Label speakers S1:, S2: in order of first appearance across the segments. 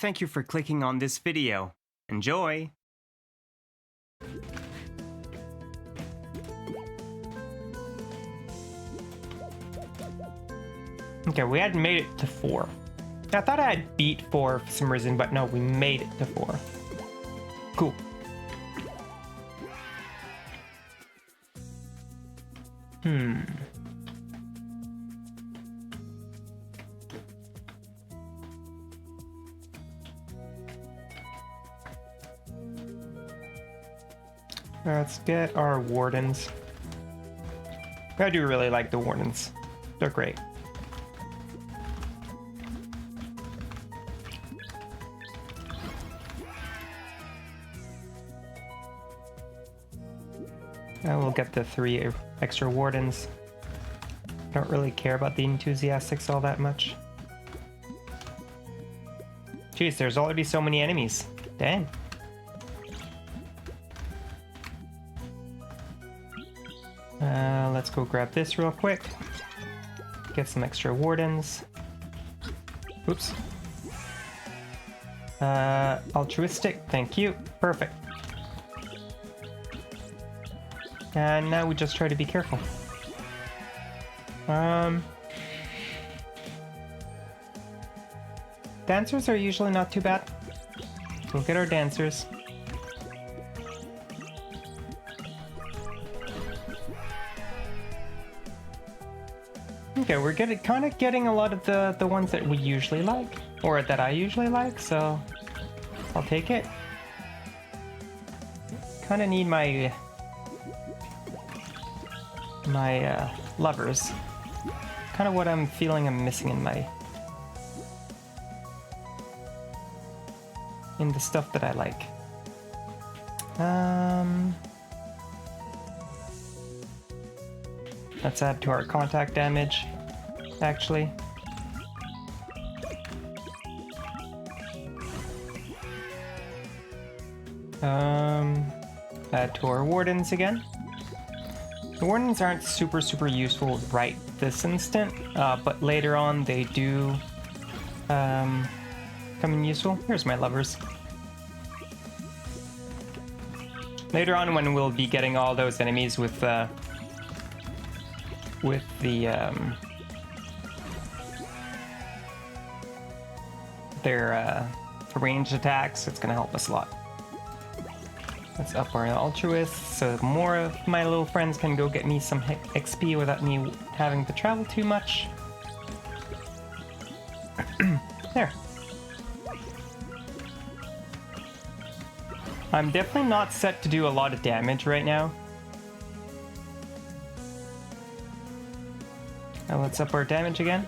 S1: Thank you for clicking on this video. Enjoy!
S2: Okay, we had made it to 4. I thought I had beat 4 for some reason, but no, we made it to 4. Cool. Let's get our wardens. I do really like the wardens. They're great. I will get the 3 extra wardens. I don't really care about the enthusiastics all that much. Jeez, there's already so many enemies. Dang. Let's go grab this real quick. Get some extra wardens. Oops. Altruistic, thank you. Perfect. And now we just try to be careful. Dancers are usually not too bad. We'll get our dancers. Okay, we're kind of getting a lot of the ones that we usually like, or that I usually like, so I'll take it. Kind of need my lovers. Kind of what I'm feeling I'm missing in the stuff that I like. Let's add to our contact damage, actually. Add to our wardens again. The wardens aren't super useful right this instant, but later on they do come in useful. Here's my lovers. Later on, when we'll be getting all those enemies with the their ranged attacks, it's gonna help us a lot. Let's up our altruists so more of my little friends can go get me some XP without me having to travel too much. There. I'm definitely not set to do a lot of damage right now. Now let's up our damage again.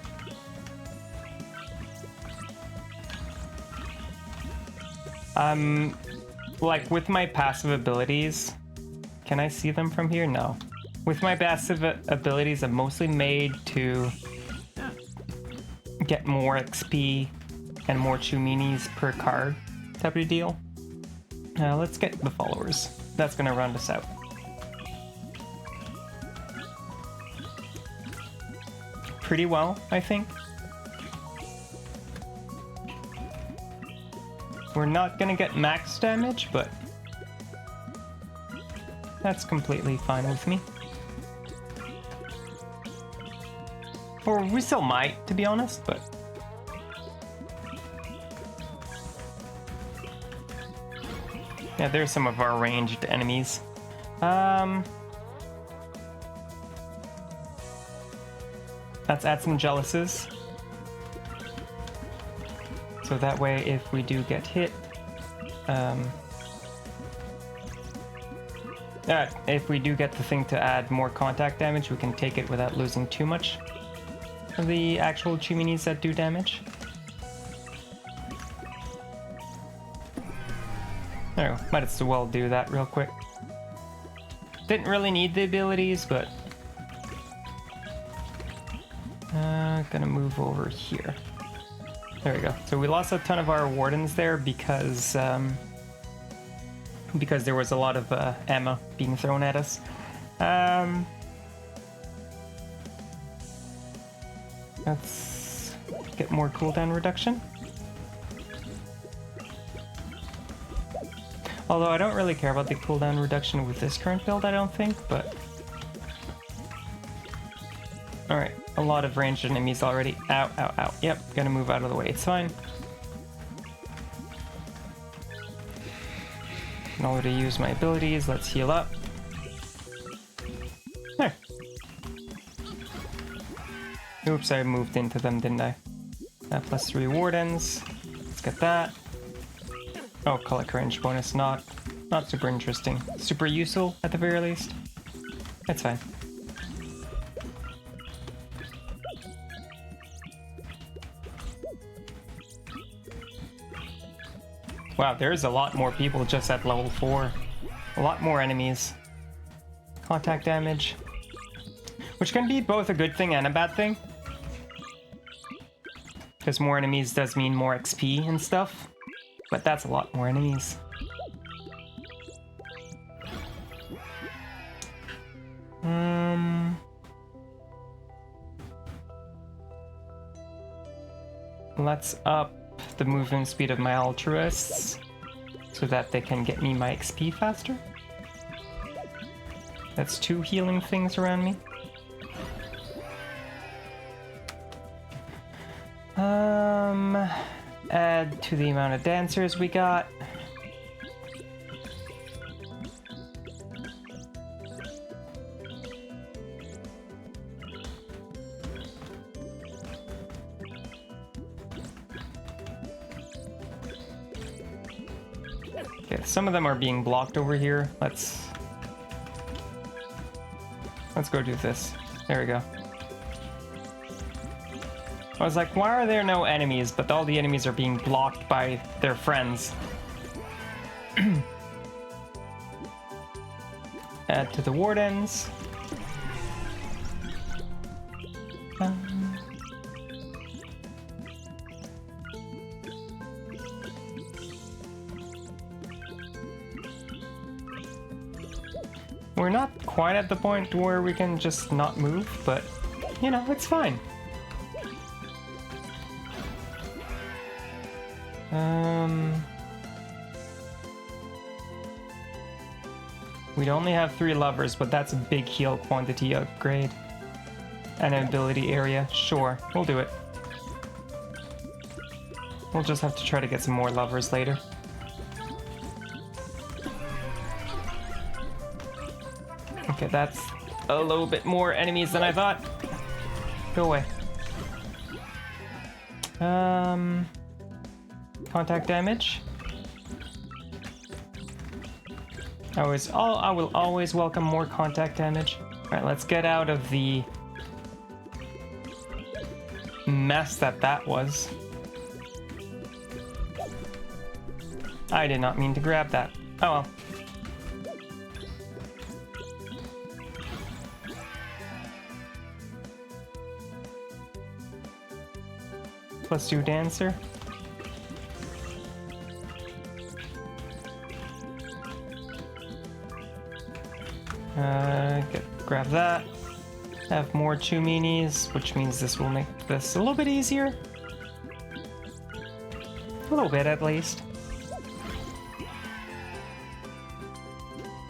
S2: Like with my passive abilities, can I see them from here? No. With my passive abilities, I'm mostly made to get more XP and more Chuminis per card type of deal. Let's get the followers. That's gonna round us out. Pretty well, I think. We're not gonna get max damage, but that's completely fine with me. Or we still might, to be honest, but yeah, there's some of our ranged enemies. Let's add some jealouses. So that way, if we do get hit, if we do get the thing to add more contact damage, we can take it without losing too much of the actual Chuminis that do damage. Oh, might as well do that real quick. Didn't really need the abilities, but gonna move over here. There we go. So we lost a ton of our wardens there because there was a lot of ammo being thrown at us. Let's get more cooldown reduction. Although I don't really care about the cooldown reduction with this current build, I don't think, but... Alright, a lot of ranged enemies already. Ow, ow, ow. Yep, gotta move out of the way, it's fine. In order to use my abilities, let's heal up. There. Oops, I moved into them, didn't I? Plus 3 wardens. Let's get that. Oh, collect range bonus, not super interesting. Super useful, at the very least. That's fine. Wow, there's a lot more people just at level 4. A lot more enemies. Contact damage. Which can be both a good thing and a bad thing. Because more enemies does mean more XP and stuff. But that's a lot more enemies. Let's up the movement speed of my altruists so that they can get me my XP faster. That's 2 healing things around me. Add to the amount of dancers we got. Okay, some of them are being blocked over here. Let's go do this. There we go. I was like, why are there no enemies? But all the enemies are being blocked by their friends. Add to the wardens. We're not quite at the point where we can just not move, but, you know, it's fine. We'd only have 3 lovers, but that's a big heal quantity upgrade. And an ability area. Sure, we'll do it. We'll just have to try to get some more lovers later. Okay, that's a little bit more enemies than I thought. Go away. Contact damage. I will always welcome more contact damage. Alright, let's get out of the mess that was. I did not mean to grab that. Oh well. +2 dancer. Grab that. Have more Chuminis, which means this will make this a little bit easier. A little bit, at least.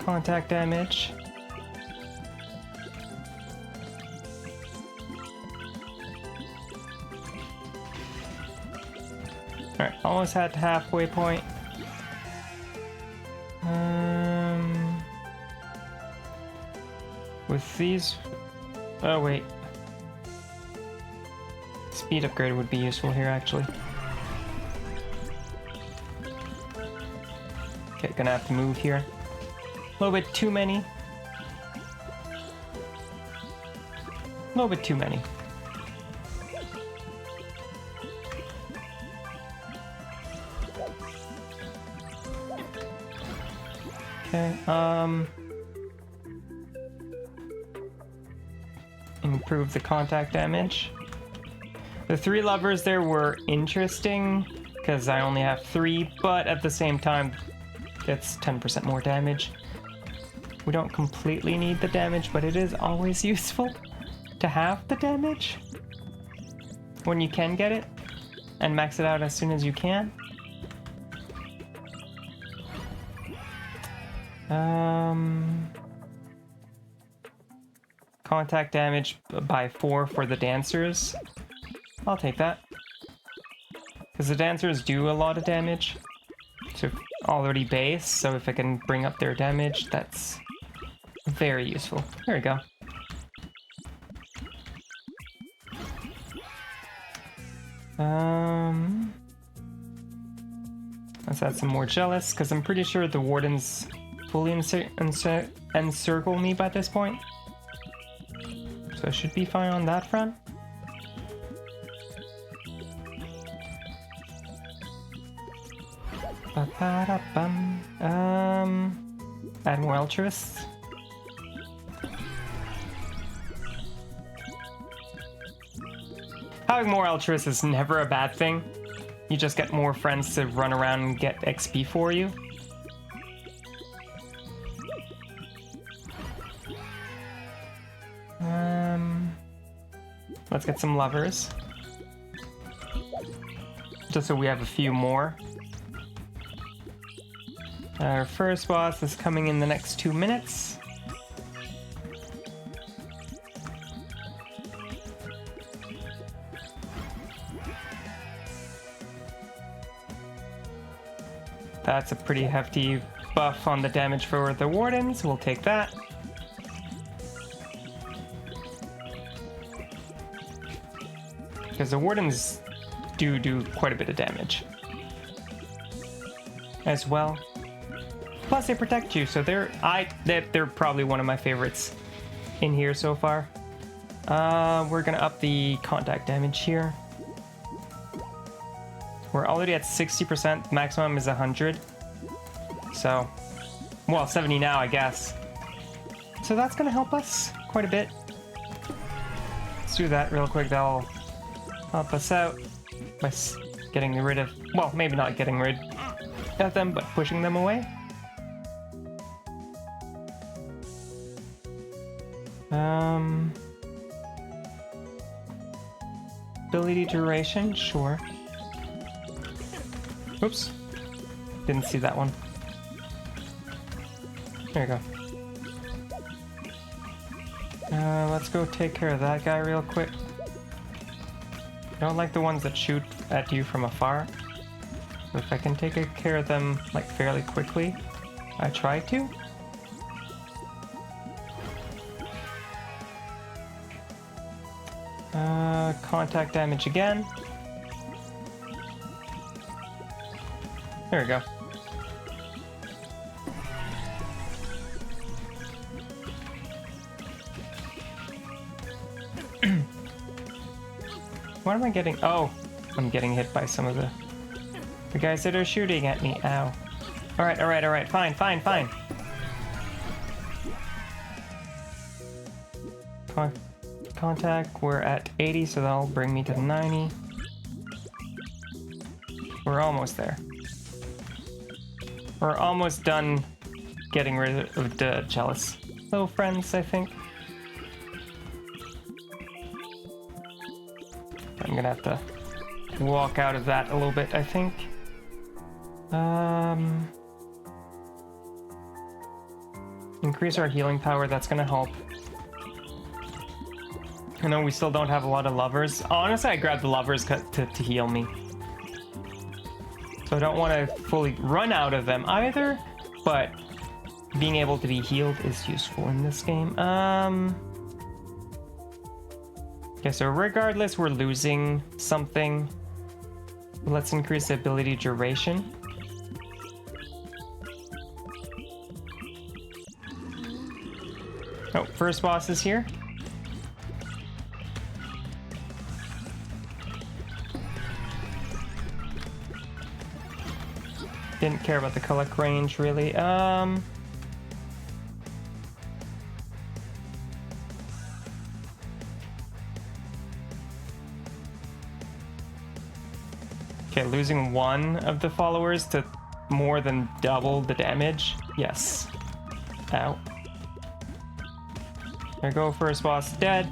S2: Contact damage. Alright, almost at halfway point. With these... Oh, wait. Speed upgrade would be useful here, actually. Okay, gonna have to move here. A little bit too many. A little bit too many. Okay, improve the contact damage. The 3 lovers there were interesting, because I only have 3, but at the same time, it's 10% more damage. We don't completely need the damage, but it is always useful to have the damage when you can get it, and max it out as soon as you can. Contact damage by 4 for the dancers. I'll take that. Because the dancers do a lot of damage. So already base, so if I can bring up their damage, that's very useful. There we go. Let's add some more jealous, because I'm pretty sure the wardens fully encircle me by this point. So I should be fine on that front. Add more altruists. Having more altruists is never a bad thing. You just get more friends to run around and get XP for you. Let's get some lovers. Just so we have a few more. Our first boss is coming in the next 2 minutes. That's a pretty hefty buff on the damage for the wardens. We'll take that. Because the wardens do quite a bit of damage as well. Plus they protect you, so they're probably one of my favorites in here so far. We're gonna up the contact damage here. We're already at 60%, maximum is 100. So, well, 70 now, I guess. So that's gonna help us quite a bit. Let's do that real quick, that'll help us out by getting rid of, well, maybe not getting rid of them, but pushing them away. Ability duration, sure. Oops. Didn't see that one. There you go. Let's go take care of that guy real quick. I don't like the ones that shoot at you from afar. So if I can take care of them like fairly quickly, I try to. Contact damage again. There we go. What am I getting? Oh, I'm getting hit by some of the guys that are shooting at me. Ow. Alright, alright, alright. Fine, fine, fine. Contact, we're at 80, so that'll bring me to 90. We're almost there. We're almost done getting rid of the jealous little friends, I think. I'm gonna have to walk out of that a little bit, I think. Increase our healing power, that's gonna help. I know we still don't have a lot of lovers. Honestly, I grabbed the lovers to heal me. So I don't want to fully run out of them either, but being able to be healed is useful in this game. Okay, so regardless, we're losing something. Let's increase the ability duration. Oh, first boss is here. Didn't care about the collect range, really. Okay, losing one of the followers to more than double the damage. Yes. Ow. There we go, first boss dead.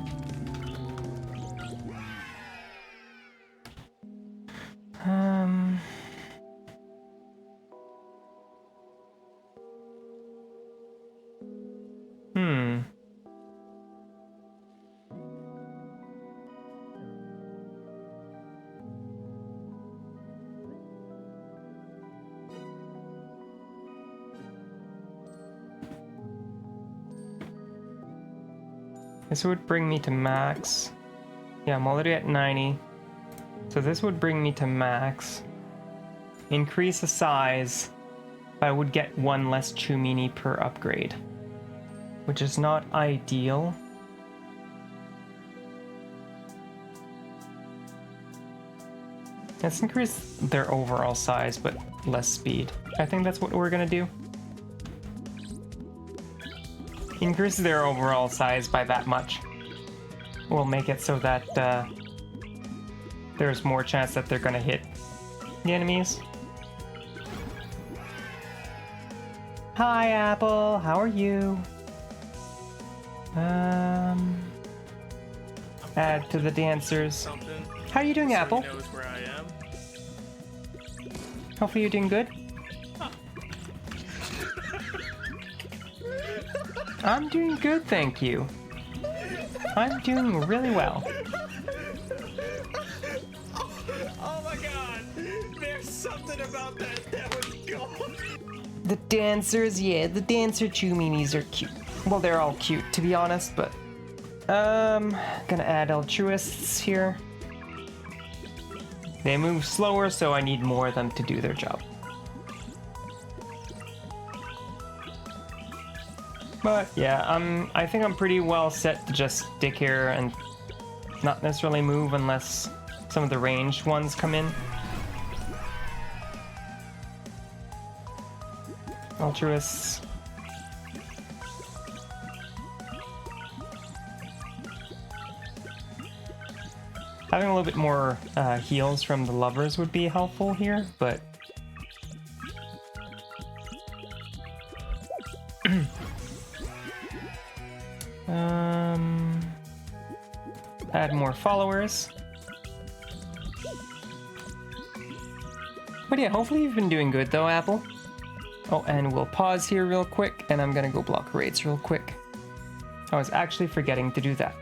S2: This would bring me to max. Yeah, I'm already at 90. So this would bring me to max. Increase the size, but I would get one less Chumini per upgrade, which is not ideal. Let's increase their overall size, but less speed. I think that's what we're gonna do. Increase their overall size by that much. We'll make it so that there's more chance that they're gonna hit the enemies. Hi, Apple. How are you? Add to the dancers. How are you doing, Apple?
S3: Knows where I am.
S2: Hopefully you're doing good. I'm doing good, thank you. I'm doing really well.
S3: Oh my god! There's something about that was gone.
S2: The dancers, yeah, the dancer Chuminis are cute. Well, they're all cute, to be honest, but... gonna add altruists here. They move slower, so I need more of them to do their job. But yeah, I think I'm pretty well set to just stick here and not necessarily move unless some of the ranged ones come in. Altruists. Having a little bit more heals from the lovers would be helpful here, but... add more followers. But yeah, hopefully you've been doing good though, Apple. Oh, and we'll pause here real quick, and I'm gonna go block raids real quick. I was actually forgetting to do that.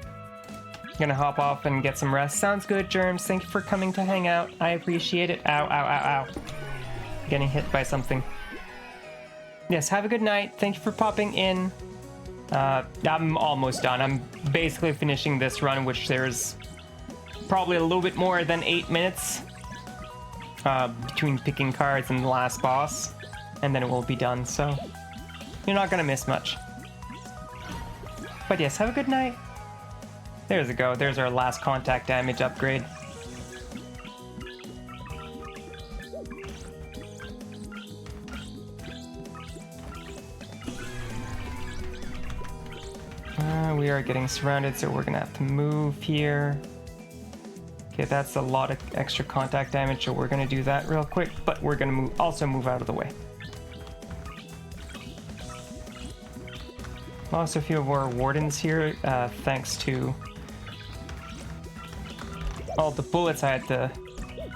S2: Gonna hop off and get some rest. Sounds good, Germs. Thank you for coming to hang out. I appreciate it. Ow, ow, ow, ow. Getting hit by something. Yes, have a good night. Thank you for popping in. I'm almost done. I'm basically finishing this run, which there's probably a little bit more than 8 minutes between picking cards and the last boss, and then it will be done, so you're not gonna miss much. But yes, have a good night. There's a go. There's our last contact damage upgrade. We are getting surrounded, so we're gonna have to move here. Okay, that's a lot of extra contact damage, so we're gonna do that real quick, but we're gonna also move out of the way. Lost a few of our wardens here, thanks to all the bullets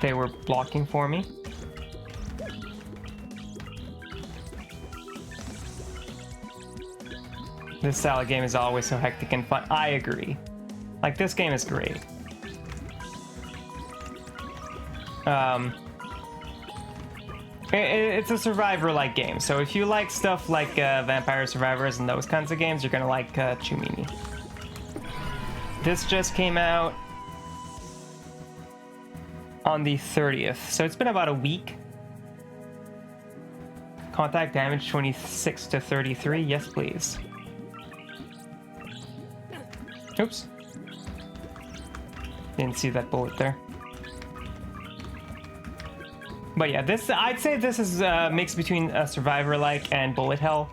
S2: they were blocking for me. This style of game is always so hectic and fun. I agree. Like, this game is great. It's a survivor-like game, so if you like stuff like Vampire Survivors and those kinds of games, you're gonna like Chumini. This just came out on the 30th, so it's been about a week. Contact damage 26 to 33, yes please. Oops. Didn't see that bullet there. But yeah, I'd say this is a mix between a survivor-like and bullet hell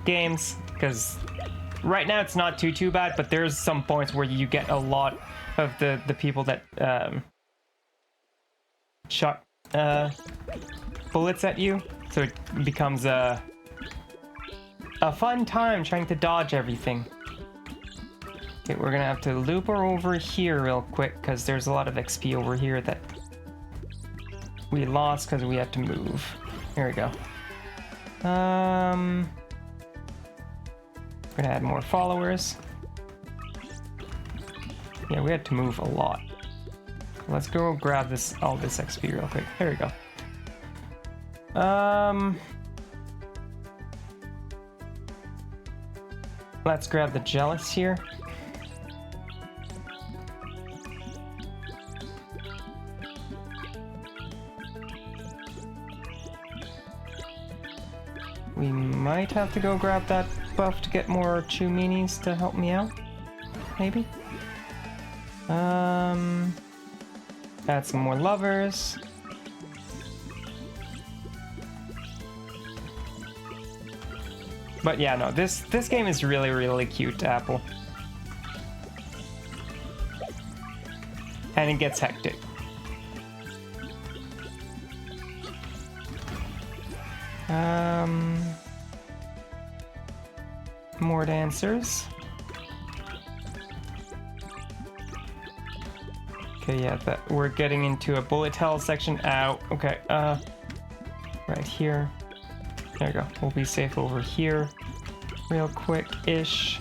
S2: games, because right now it's not too bad, but there's some points where you get a lot of the people that shot bullets at you, so it becomes a fun time trying to dodge everything. Okay, we're gonna have to loop her over here real quick, because there's a lot of XP over here that we lost because we had to move. Here we go. We're gonna add more followers. Yeah, we had to move a lot. Let's go grab all this XP real quick. There we go. Let's grab the Jealous here. We might have to go grab that buff to get more Chuminis to help me out. Maybe? Add some more lovers. But yeah, no, this game is really, really cute, Apple. And it gets hectic. More dancers. Okay, yeah, we're getting into a bullet hell section. Ow. Okay, right here. There we go. We'll be safe over here. Real quick-ish.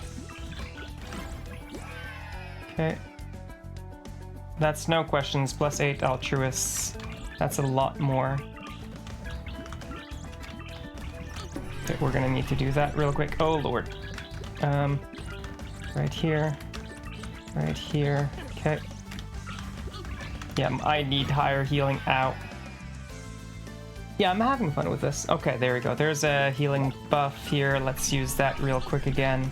S2: Okay. That's no questions. +8 altruists. That's a lot more. Okay, we're gonna need to do that real quick. Oh, Lord. Right here. Right here. Okay. Yeah, I need higher healing. Ow. Yeah, I'm having fun with this. Okay, there we go. There's a healing buff here. Let's use that real quick again.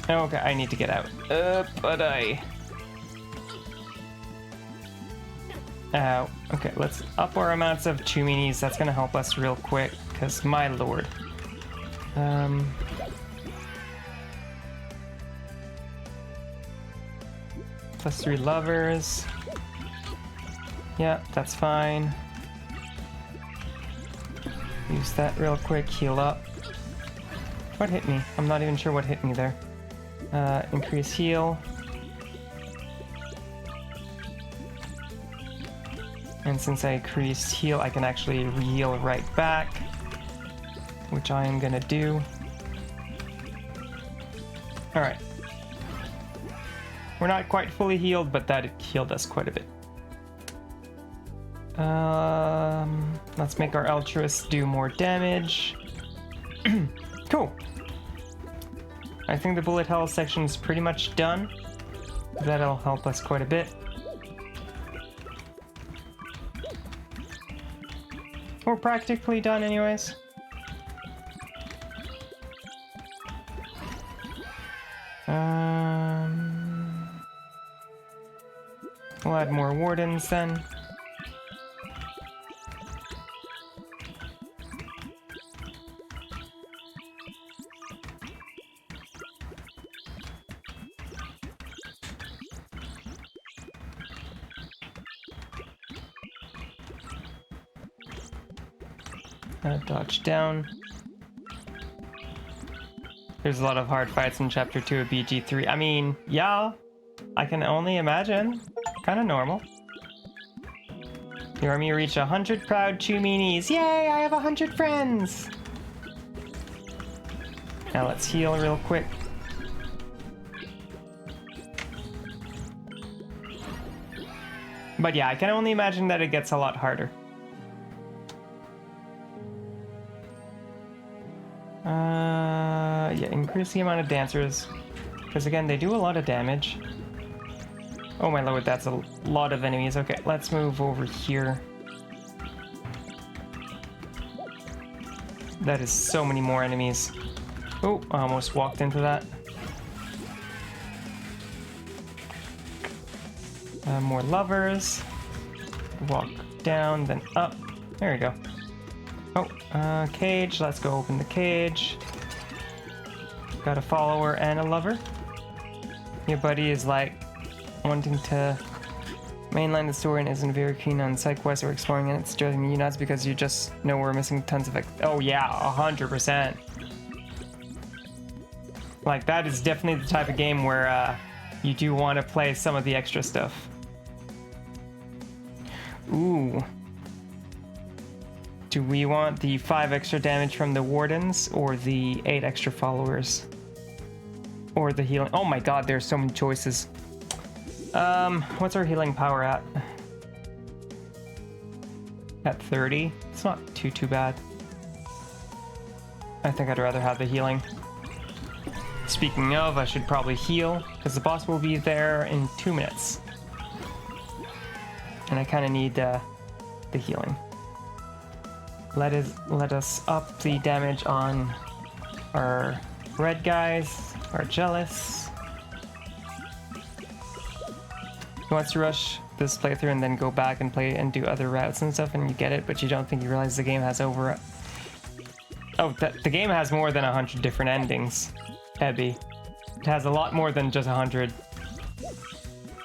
S2: Okay, I need to get out. But I... Ow. Okay, let's up our amounts of Chuminis. That's gonna help us real quick, because my lord. +3 lovers. Yeah, that's fine. Use that real quick, heal up. What hit me? I'm not even sure what hit me there. Increase heal. And since I increased heal, I can actually heal right back, which I am gonna do. Alright. We're not quite fully healed, but that healed us quite a bit. Let's make our altruists do more damage. Cool. I think the bullet hell section is pretty much done. That'll help us quite a bit. We're practically done anyways. We'll add more wardens then. Dodge down. There's a lot of hard fights in Chapter 2 of BG3. I mean, yeah, I can only imagine. Kind of normal. The army reached 100 proud Chuminis. Yay, I have 100 friends! Now let's heal real quick. But yeah, I can only imagine that it gets a lot harder. Yeah, increase the amount of dancers. Because again, they do a lot of damage. Oh my lord, that's a lot of enemies. Okay, let's move over here. That is so many more enemies. Oh, I almost walked into that. More lovers. Walk down, then up. There we go. Oh, cage. Let's go open the cage. Got a follower and a lover. Your buddy is like wanting to mainline the story and isn't very keen on side quests or exploring, and it's driving you nuts because you just know we're missing tons of oh yeah, 100%. Like, that is definitely the type of game where you do want to play some of the extra stuff. Ooh. Do we want the 5 extra damage from the wardens or the 8 extra followers? Or the healing? Oh my god, there's so many choices. What's our healing power at? At 30? It's not too bad. I think I'd rather have the healing. Speaking of, I should probably heal, because the boss will be there in 2 minutes. And I kind of need the healing. Let us up the damage on our red guys, our jealous. He wants to rush this playthrough and then go back and play and do other routes and stuff, and you get it, but you don't think you realize the game has over... Oh, the game has more than 100 different endings, Ebby. It has a lot more than just 100.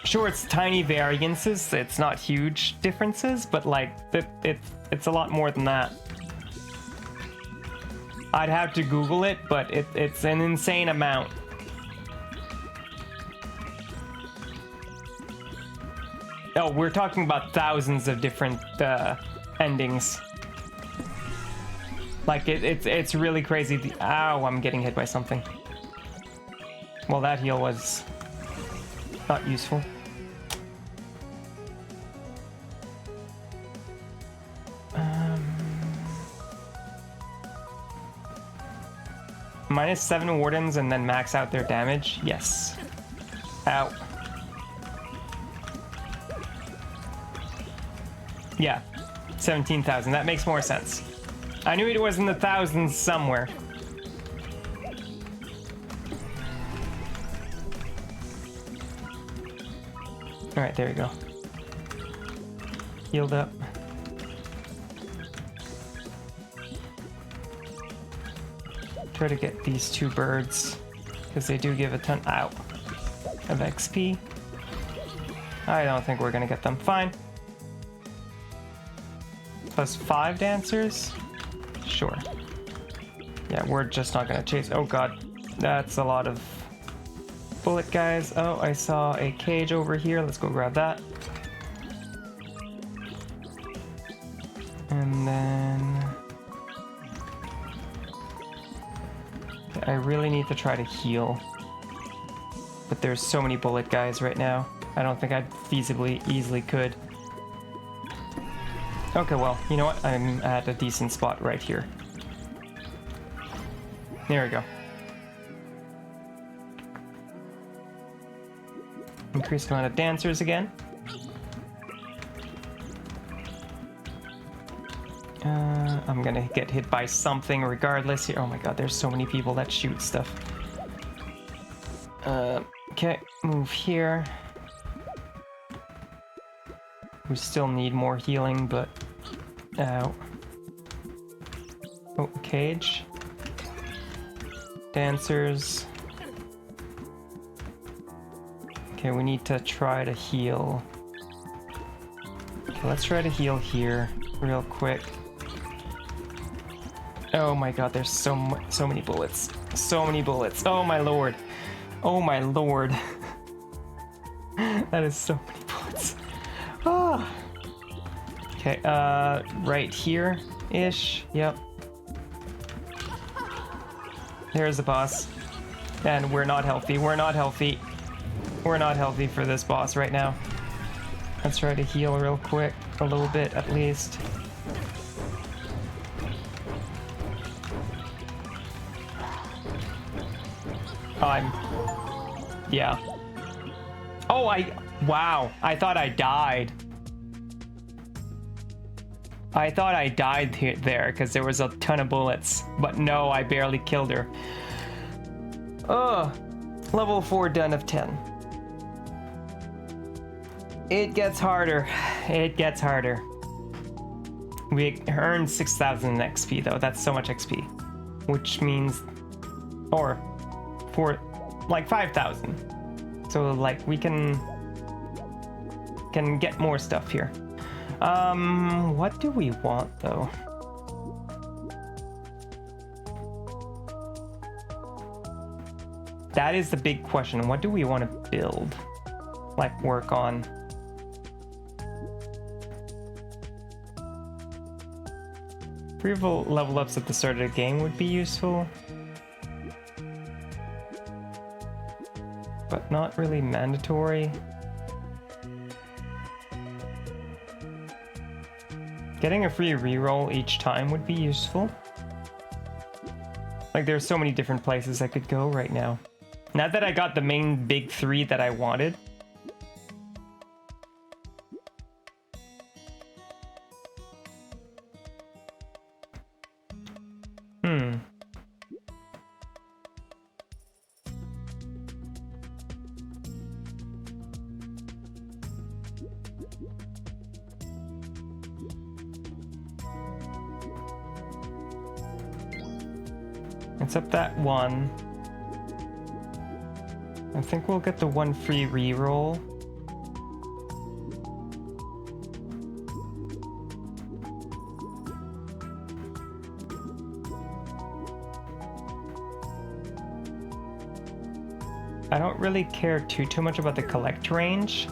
S2: Sure, it's tiny variances, it's not huge differences, but like, it's a lot more than that. I'd have to Google it, but it's an insane amount. Oh, we're talking about thousands of different endings. Like, it's really crazy. Ow, I'm getting hit by something. Well, that heal was not useful. -7 wardens and then max out their damage? Yes. Ow. Yeah, 17,000. That makes more sense. I knew it was in the thousands somewhere. Alright, there you go. Healed up. Try to get these 2 birds, because they do give a ton of XP. I don't think we're gonna get them. Fine. +5 dancers? Sure. Yeah, we're just not gonna chase. Oh god, that's a lot of bullet guys. Oh, I saw a cage over here. Let's go grab that. And then... I really need to try to heal. But there's so many bullet guys right now. I don't think I easily could. Okay, well, you know what? I'm at a decent spot right here. There we go. Increased amount of dancers again. I'm gonna get hit by something regardless here. Oh my god, there's so many people that shoot stuff. Okay, move here. We still need more healing, but... Ow. Oh, cage. Dancers. Okay, we need to try to heal. Okay, let's try to heal here real quick. Oh my god, there's so many bullets. So many bullets. Oh my lord. Oh my lord. That is so many bullets. Ah. Okay, right here-ish. Yep. There's the boss. And we're not healthy. We're not healthy. We're not healthy for this boss right now. Let's try to heal real quick. A little bit, at least. Yeah. Oh, wow. I thought I died. I thought I died there because there was a ton of bullets. But no, I barely killed her. Ugh. Level 4 done of 10. It gets harder. It gets harder. We earned 6,000 XP though. That's so much XP. Which means... Or... For... Like 5,000. So like we can get more stuff here. What do we want though? That is the big question. What do we want to build? Like work on? Previous level ups at the start of the game would be useful. But not really mandatory. Getting a free reroll each time would be useful. Like there's so many different places I could go right now. Now that I got the main big 3 that I wanted. Except that one. I think we'll get the one free reroll. I don't really care too much about the collect range,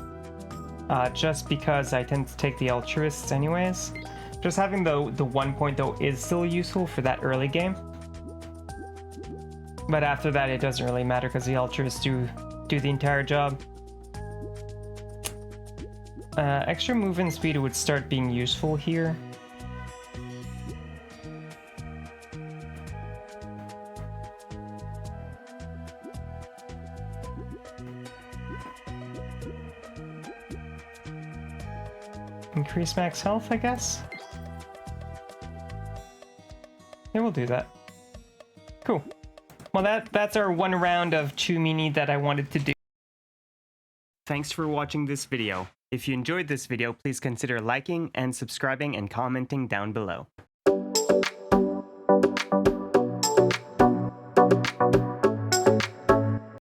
S2: just because I tend to take the altruists anyways. Just having the 1 point though is still useful for that early game. But after that, it doesn't really matter because the altruists do the entire job. Extra movement speed would start being useful here. Increase max health, I guess? Yeah, we'll do that. Cool. Well, that's our one round of Chumini that I wanted to do.
S1: Thanks for watching this video. If you enjoyed this video, please consider liking and subscribing and commenting down below.